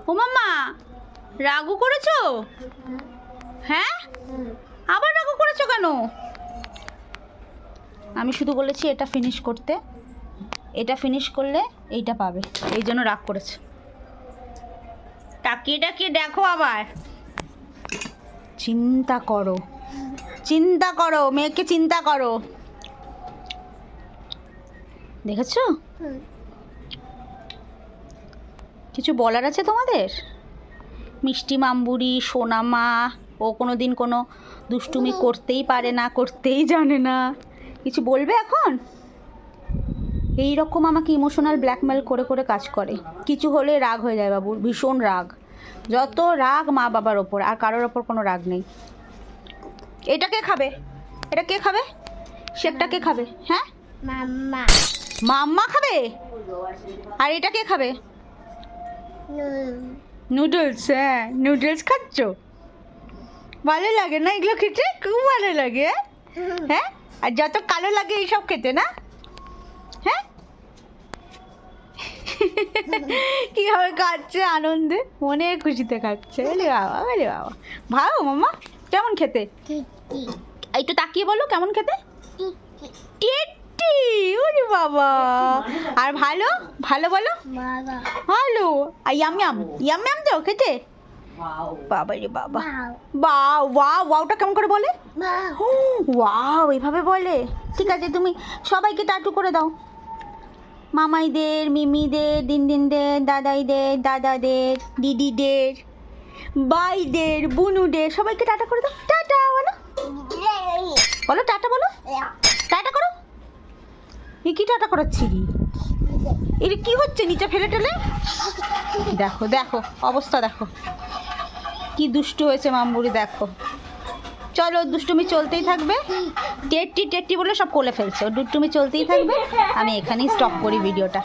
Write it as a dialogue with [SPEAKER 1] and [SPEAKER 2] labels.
[SPEAKER 1] ও মাম্মা, Ragu করেছো? হ্যাঁ, আবার রাগু করেছো কেন? আমি শুধু বলেছি এটা ফিনিশ করতে, এটা ফিনিশ করলে এইটা পাবে, এই জন্য রাগ করেছে। তাকিয়ে তাকিয়ে দেখো আবার। চিন্তা করো, চিন্তা করো, মেয়েকে চিন্তা করো। দেখেছো? কিছু বলার আছে তোমাদের? মিষ্টি মাম্বুরি সোনামা, ও কোনো দিন কোনো দুষ্টুমি করতেই পারে না, করতেই জানে না। কিছু বলবে এখন? এই রকম আমাকে ইমোশনাল ব্ল্যাকমেল করে করে কাজ করে। কিছু হলে রাগ হয়ে যায় বাবুর, ভীষণ রাগ। যত রাগ মা বাবার ওপর, আর কারোর ওপর কোনো রাগ নেই। এটা কে খাবে? এটা কে খাবে? শেকটা কে খাবে? হ্যাঁ,
[SPEAKER 2] মাম্মা।
[SPEAKER 1] মাম্মা খাবে। আর এটা কে খাবে? নুডলস। হ্যাঁ, নুডলস খাচ্ছ? ভালো লাগে না এগুলো খেতে? খুব ভালো লাগে। হ্যাঁ, আর যত কালো লাগে এইসব খেতে না? হ্যাঁ, কীভাবে খাচ্ছে আনন্দে, মনে খুশিতে খাচ্ছে। আরে বাবা, আরে বাবা, ভালো মাম্মা। কেমন খেতে? একটু তাকিয়ে বলো কেমন খেতে? টেস্টি। ওরে বাবা। আর ভালো? ভালো বলো। ভালো। আর ইয়াম ইয়াম, ইয়াম ইয়াম তো খেতে? বাবা রে বাবা। বাও, ওয়াও, ওয়াওটা কেমন করে বলে? ওয়াও, এইভাবে বলে। ঠিক আছে, তুমি সবাইকে টাটু করে দাও। মামাইদের, মিমিদের, দিনদিনদের, দাদাইদের, দাদাদের, দিদিদের, ভাইদের, বুনুদের, সবাইকে টাটা করে দাও। টাটা বলো, বলো টাটা, বলো টাটা করো। এ কি টাটা করাচ্ছি? এটা কি হচ্ছে নিচে ফেলে টেলে? দেখো দেখো অবস্থা, দেখো কি দুষ্টু হয়েছে মাম্বুরি, দেখো। চলো, দুষ্টুমি চলতেই থাকবে। টেট্টি টেট্টি বলে সব কোলে ফেলছে, দুষ্টুমি চলতেই থাকবে। আমি এখানেই স্টপ করি ভিডিওটা।